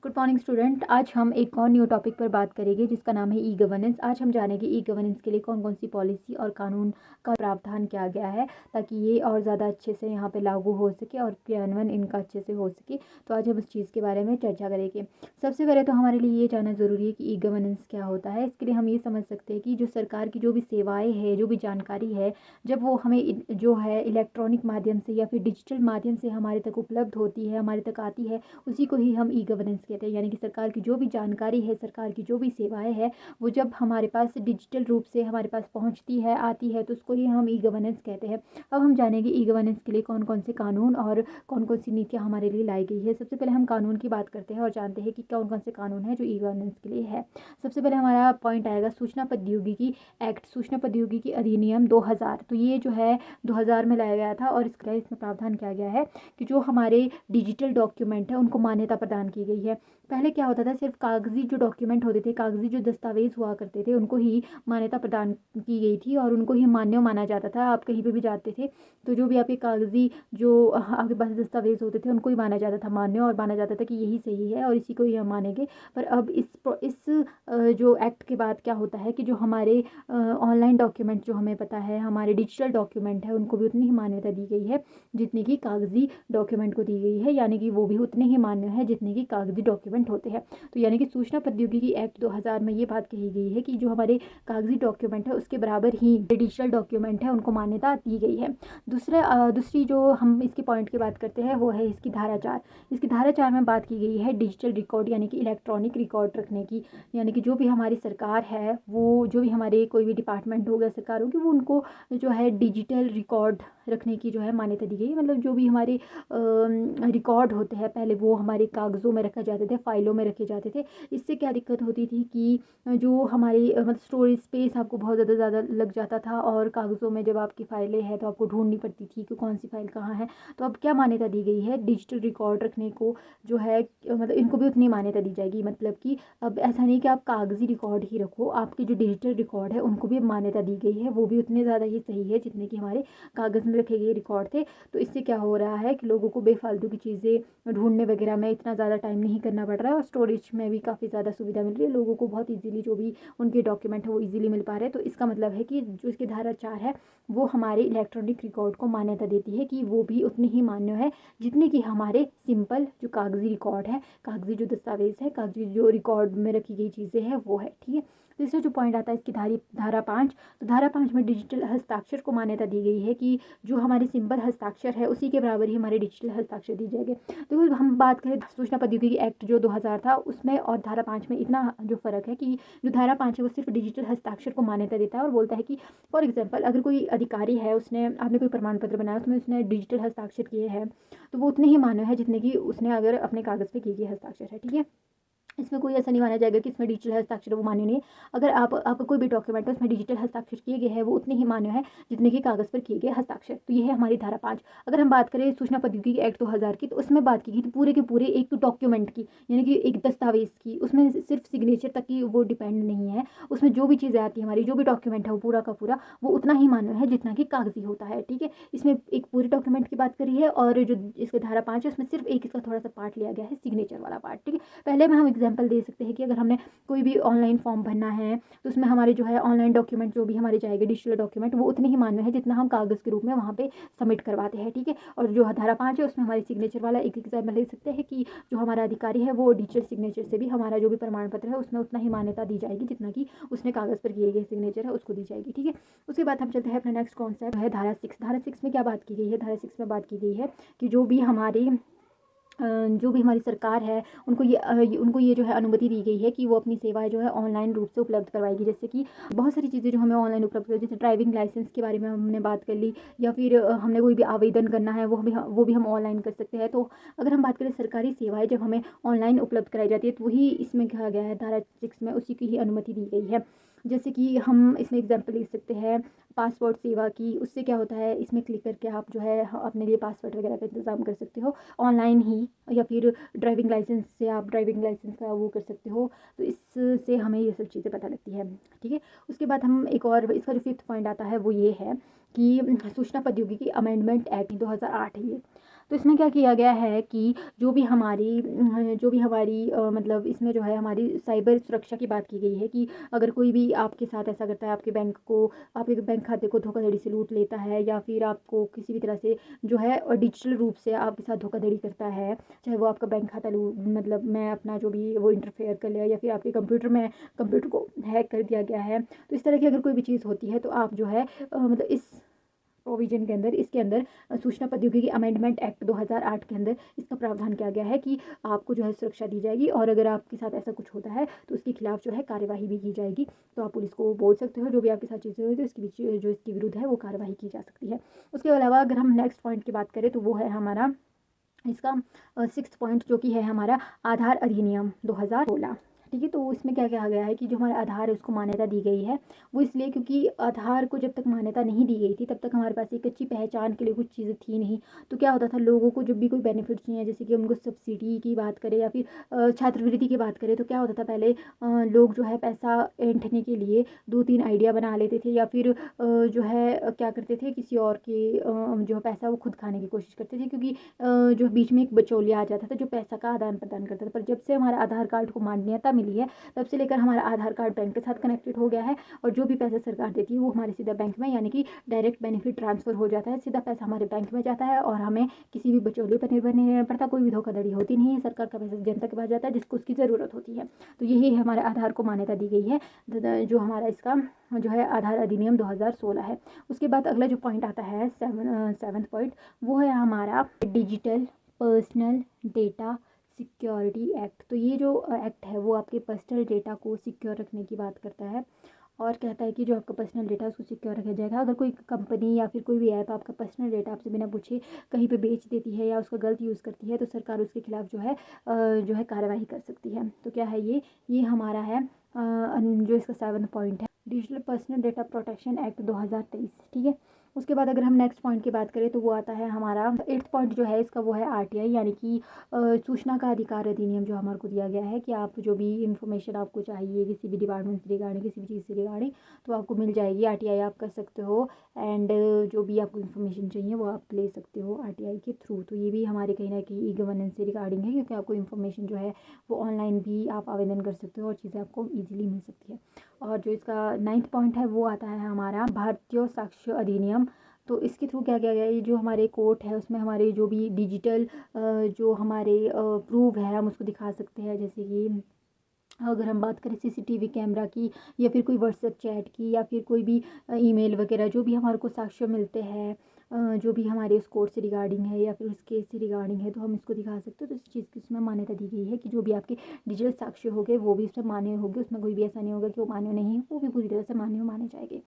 Good morning student. आज हम एक और न्यू टॉपिक पर बात करेंगे जिसका नाम है ई गवर्नेंस। आज हम जानेंगे ई गवर्नेंस के लिए कौन कौन सी पॉलिसी और कानून का प्रावधान किया गया है ताकि ये और ज़्यादा अच्छे से यहाँ पे लागू हो सके और क्रियान्वयन इनका अच्छे से हो सके। तो आज हम इस चीज़ के बारे में चर्चा करेंगे। सबसे पहले तो हमारे लिए ये जानना ज़रूरी है कि ई गवर्नेंस क्या होता है। इसके लिए हम ये समझ सकते हैं कि जो सरकार की जो भी सेवाएँ हैं, जो भी जानकारी है, जब वो हमें जो है इलेक्ट्रॉनिक माध्यम से या फिर डिजिटल माध्यम से हमारे तक उपलब्ध होती है, हमारे तक आती है, उसी को ही हम ई गवर्नेंस कहते हैं। यानी कि सरकार की जो भी जानकारी है, सरकार की जो भी सेवाएं हैं, वो जब हमारे पास डिजिटल रूप से हमारे पास पहुंचती है, आती है, तो उसको ही हम ई गवर्नेंस कहते हैं। अब हम जानेंगे ई गवर्नेंस के लिए कौन कौन से कानून और कौन कौन सी नीतियाँ हमारे लिए लाई गई है। सबसे पहले हम कानून की बात करते हैं और जानते हैं कि कौन कौन से कानून हैं जो ई गवर्नेंस के लिए है। सबसे पहले हमारा पॉइंट आएगा सूचना प्रौद्योगिकी एक्ट, सूचना प्रौद्योगिकी अधिनियम 2000। तो ये जो है 2000 में लाया गया था और इसमें प्रावधान किया गया है कि जो हमारे डिजिटल डॉक्यूमेंट है उनको मान्यता प्रदान की गई है। पहले क्या होता था, सिर्फ कागजी जो डॉक्यूमेंट होते थे, कागजी जो दस्तावेज हुआ करते थे, उनको ही मान्यता प्रदान की गई थी और उनको ही मान्य माना जाता था। आप कहीं पे भी जाते थे तो जो भी आपके कागजी जो आपके पास दस्तावेज होते थे उनको ही माना जाता था मान्य, और माना जाता था कि यही सही है और इसी को ही हम मानेंगे। पर अब इस जो एक्ट के बाद क्या होता है कि जो हमारे ऑनलाइन डॉक्यूमेंट जो हमें पता है, हमारे डिजिटल डॉक्यूमेंट है, उनको भी उतनी ही मान्यता दी गई है जितनी कि कागजी डॉक्यूमेंट को दी गई है। यानी कि वो भी उतने ही मान्य है जितने कि कागजी डॉक्यूमेंट होते हैं। तो यानी कि सूचना प्रौद्योगिकी एक्ट 2000 में ये बात कही गई है कि जो हमारे कागजी डॉक्यूमेंट है उसके बराबर ही डिजिटल डॉक्यूमेंट है उनको मान्यता दी गई है। दूसरी जो हम इसके पॉइंट की बात करते हैं वो है इसकी धारा 4। इसकी धारा 4 में बात की गई है डिजिटल रिकॉर्ड यानी कि इलेक्ट्रॉनिक रिकॉर्ड रखने की। यानी कि जो भी हमारी सरकार है, वो जो भी हमारे कोई भी डिपार्टमेंट होगा, सरकार होगी, वो उनको जो है डिजिटल रिकॉर्ड रखने की जो है मान्यता दी गई है। मतलब जो भी हमारे रिकॉर्ड होते हैं पहले वो हमारे कागज़ों में रखे जाते थे, फाइलों में रखे जाते थे। इससे क्या दिक्कत होती थी कि जो हमारी मतलब स्टोरेज स्पेस आपको बहुत ज़्यादा लग जाता था और कागज़ों में जब आपकी फ़ाइलें हैं तो आपको ढूंढनी पड़ती थी कि कौन सी फ़ाइल कहाँ है। तो अब क्या मान्यता दी गई है, डिजिटल रिकॉर्ड रखने को जो है मतलब इनको भी उतनी मान्यता दी जाएगी। मतलब कि अब ऐसा नहीं कि आप कागज़ी रिकॉर्ड ही रखो, आपके जो डिजिटल रिकॉर्ड है उनको भी मान्यता दी गई है, वो भी उतने ज़्यादा ही सही है जितने कि हमारे कागज़ में रखे गए रिकॉर्ड थे। तो इससे क्या हो रहा है कि लोगों को बेफालतू की चीज़ें ढूंढने वगैरह में इतना ज़्यादा टाइम नहीं करना पड़ रहा है और स्टोरेज में भी काफ़ी ज़्यादा सुविधा मिल रही है। लोगों को बहुत इजीली जो भी उनके डॉक्यूमेंट है वो इजीली मिल पा रहे हैं। तो इसका मतलब है कि जो इसकी धारा 4 है वो हमारे इलेक्ट्रॉनिक रिकॉर्ड को मान्यता देती है कि वो भी उतनी ही मान्य है जितने कि हमारे सिंपल जो कागजी रिकॉर्ड है, कागजी जो दस्तावेज है, कागजी जो रिकॉर्ड में रखी गई चीज़ें हैं वो है। ठीक है। तीसरा जो पॉइंट आता है इसकी धारा 5। तो धारा 5 में डिजिटल हस्ताक्षर को मान्यता दी गई है कि जो हमारे सिंपल हस्ताक्षर है उसी के बराबर ही हमारे डिजिटल हस्ताक्षर दी जाएंगे। तो हम बात करें सूचना प्रौद्योगिकी एक्ट जो 2000 था उसमें और धारा 5 में इतना जो फ़र्क है कि जो धारा 5 है वो सिर्फ डिजिटल हस्ताक्षर को मान्यता देता है और बोलता है कि फॉर एग्जाम्पल अगर कोई अधिकारी है, उसने आपने कोई प्रमाण पत्र बनाया, उसमें उसने डिजिटल हस्ताक्षर किए हैं तो वो उतने ही मान्य है जितने कि उसने अगर अपने कागज़ पे किए गए हस्ताक्षर है। ठीक है। इसमें कोई ऐसा नहीं माना जाएगा कि इसमें डिजिटल हस्ताक्षर वो मान्य नहीं है। अगर आपका कोई भी डॉक्यूमेंट है उसमें डिजिटल हस्ताक्षर किए गए हैं वो उतने ही मान्य है जितने कि कागज़ पर किए गए हस्ताक्षर। तो ये है हमारी धारा 5। अगर हम बात करें सूचना प्रौद्योगिकी एक्ट 2000 की, तो उसमें बात की गई थी पूरे के पूरे एक डॉक्यूमेंट की, यानी कि एक दस्तावेज की। उसमें सिर्फ सिग्नेचर तक की वो डिपेंड नहीं है, उसमें जो भी चीज़ें आती है हमारी, जो भी डॉक्यूमेंट है वो पूरा का पूरा वो उतना ही मान्य है जितना कि कागजी होता है। ठीक है। इसमें एक पूरे डॉक्यूमेंट की बात करी है और जो इसका धारा 5 है उसमें सिर्फ एक इसका थोड़ा सा पार्ट लिया गया है, सिग्नेचर वाला पार्ट। ठीक है। पहले में हम एग्जाम्पल दे सकते हैं कि अगर हमने कोई भी ऑनलाइन फॉर्म भरना है तो उसमें हमारे जो है ऑनलाइन डॉक्यूमेंट जो भी हमारे जाएंगे डिजिटल डॉक्यूमेंट वो उतने ही मान्य है जितना हम कागज़ के रूप में वहाँ पे सबमिट करवाते हैं। ठीक है। और जो धारा 5 है उसमें हमारी सिग्नेचर वाला एक एग्जाम्पल ले सकते हैं कि जो हमारा अधिकारी है वो डिजिटल सिग्नेचर से भी हमारा जो भी प्रमाण पत्र है उसमें उतना ही मान्यता दी जाएगी जितना कि उसने कागज़ पर किए गए सिग्नेचर है उसको दी जाएगी। ठीक है। उसके बाद हम चलते हैं अपना नेक्स्ट कॉन्सेप्ट है धारा 6। धारा 6 में क्या बात की गई है, धारा 6 में बात की गई है कि जो भी हमारी सरकार है उनको ये जो है अनुमति दी गई है कि वो अपनी सेवाएं जो है ऑनलाइन रूप से उपलब्ध करवाएगी। जैसे कि बहुत सारी चीज़ें जो हमें ऑनलाइन उपलब्ध है, जैसे ड्राइविंग लाइसेंस के बारे में हमने बात कर ली, या फिर हमने कोई भी आवेदन करना है वो भी हम ऑनलाइन कर सकते हैं। तो अगर हम बात करें सरकारी सेवाएँ जब हमें ऑनलाइन उपलब्ध कराई जाती है तो वही इसमें कहा गया है धारा 6 में, उसी की ही अनुमति दी गई है। जैसे कि हम इसमें एग्जाम्पल ले सकते हैं पासपोर्ट सेवा की। उससे क्या होता है, इसमें क्लिक करके आप जो है अपने लिए पासपोर्ट वगैरह का इंतज़ाम कर सकते हो ऑनलाइन ही, या फिर ड्राइविंग लाइसेंस से आप ड्राइविंग लाइसेंस का वो कर सकते हो। तो इससे हमें ये सब चीज़ें पता लगती है। ठीक है। उसके बाद हम एक और इसका जो 5th पॉइंट आता है वो ये है कि सूचना प्रौद्योगिकी अमेंडमेंट एक्ट 2008 है ये। तो इसमें क्या किया गया है कि जो भी हमारी मतलब इसमें जो है हमारी साइबर सुरक्षा की बात की गई है कि अगर कोई भी आपके साथ ऐसा करता है, आपके बैंक खाते को धोखाधड़ी से लूट लेता है, या फिर आपको किसी भी तरह से जो है डिजिटल रूप से आपके साथ धोखाधड़ी करता है, चाहे वो आपका बैंक खाता मतलब मैं अपना जो भी वो इंटरफेयर कर लिया, या फिर आपके कंप्यूटर को हैक कर दिया गया है, तो इस तरह की अगर कोई भी चीज़ होती है तो आप जो है मतलब इस प्रोविजन के अंदर, इसके अंदर सूचना प्रौद्योगिकी अमेंडमेंट एक्ट 2008 के अंदर इसका प्रावधान किया गया है कि आपको जो है सुरक्षा दी जाएगी, और अगर आपके साथ ऐसा कुछ होता है तो उसके खिलाफ जो है कार्यवाही भी की जाएगी। तो आप पुलिस को बोल सकते हो जो भी आपके साथ चीज़ें हुई, तो इसके बीच जो इसके विरुद्ध है वो कार्यवाही की जा सकती है। उसके अलावा अगर हम नेक्स्ट पॉइंट की बात करें तो वो है हमारा इसका 6th पॉइंट, जो कि है हमारा आधार अधिनियम 2016। ठीक है, तो इसमें क्या कहा गया है कि जो हमारा आधार है उसको मान्यता दी गई है। वो इसलिए क्योंकि आधार को जब तक मान्यता नहीं दी गई थी तब तक हमारे पास एक अच्छी पहचान के लिए कुछ चीज़ें थी नहीं। तो क्या होता था, लोगों को जब भी कोई बेनिफिट चाहिए, जैसे कि उनको सब्सिडी की बात करें या फिर छात्रवृत्ति की बात करें, तो क्या होता था पहले लोग जो है पैसा ऐंठने के लिए 2-3 आइडिया बना लेते थे, या फिर जो है क्या करते थे, किसी और के जो है पैसा वो खुद खाने की कोशिश करते थे, क्योंकि जो बीच में एक बिचौलिया आ जाता था जो पैसा का आदान प्रदान करता था। पर जब से हमारा आधार कार्ड को मान्यता मिली है तब से लेकर हमारा आधार कार्ड बैंक के साथ कनेक्टेड हो गया है, और जो भी पैसा सरकार देती है वो हमारे सीधा बैंक में, यानी कि डायरेक्ट बेनिफिट ट्रांसफ़र हो जाता है, सीधा पैसा हमारे बैंक में जाता है, और हमें किसी भी बिचौलिए पर निर्भर नहीं रहना पड़ता, कोई भी धोखाधड़ी होती नहीं है, सरकार का पैसा जनता के पास जाता है जिसको उसकी ज़रूरत होती है। तो यही हमारे आधार को मान्यता दी गई है, जो हमारा इसका जो है आधार अधिनियम 2016 है। उसके बाद अगला जो पॉइंट आता है 7th पॉइंट, वो है हमारा digital personal data security act. तो ये जो एक्ट है वो आपके पर्सनल डेटा को सिक्योर रखने की बात करता है, और कहता है कि जो आपका पर्सनल डेटा है उसको सिक्योर रखा जाएगा। अगर कोई कंपनी या फिर कोई भी ऐप आपका पर्सनल डेटा आपसे बिना पूछे कहीं पे बेच देती है या उसका गलत यूज़ करती है, तो सरकार उसके खिलाफ जो है कार्रवाई कर सकती है। तो क्या है ये हमारा है जो इसका 7th पॉइंट है, digital personal data protection act 2023। ठीक है, उसके बाद अगर हम नेक्स्ट पॉइंट की बात करें तो वो आता है हमारा 8th पॉइंट जो है इसका, वो है आरटीआई, यानी कि सूचना का अधिकार अधिनियम, जो हमारे को दिया गया है कि आप जो भी इंफॉर्मेशन आपको चाहिए किसी भी डिपार्टमेंट से रिगार्डिंग, किसी भी चीज़ से रिगार्डिंग, तो आपको मिल जाएगी। आरटीआई आप कर सकते हो, एंड जो भी आपको इन्फॉर्मेशन चाहिए वो आप ले सकते हो आरटीआई के थ्रू। तो ये भी हमारे कहीं ना कहीं ई गवर्नेंस से रिगार्डिंग है, क्योंकि आपको इन्फॉर्मेशन जो है वो ऑनलाइन भी आप आवेदन कर सकते हो और चीज़ें आपको ईजिली मिल सकती है। और जो इसका 9th पॉइंट है वो आता है हमारा भारतीय साक्ष्य अधिनियम। तो इसके थ्रू क्या किया गया है, ये जो हमारे कोर्ट है उसमें हमारे जो भी डिजिटल जो हमारे प्रूफ है हम उसको दिखा सकते हैं, जैसे कि अगर हम बात करें सीसीटीवी कैमरा की, या फिर कोई व्हाट्सएप चैट की, या फिर कोई भी ईमेल वगैरह, जो भी हमारे को साक्ष्य मिलते हैं जो भी हमारे उस कोर्ट से रिगार्डिंग है या फिर उस केस से रिगार्डिंग है, तो हम इसको दिखा सकते हो। तो इस चीज़ की उसमें मान्यता दी गई है कि जो भी आपके डिजिटल साक्ष्य हो गए वो भी इसमें मान्य होंगे, उसमें कोई भी ऐसा नहीं होगा कि वो मान्य नहीं है, वो भी पूरी तरह से मान्य माने जाएंगे।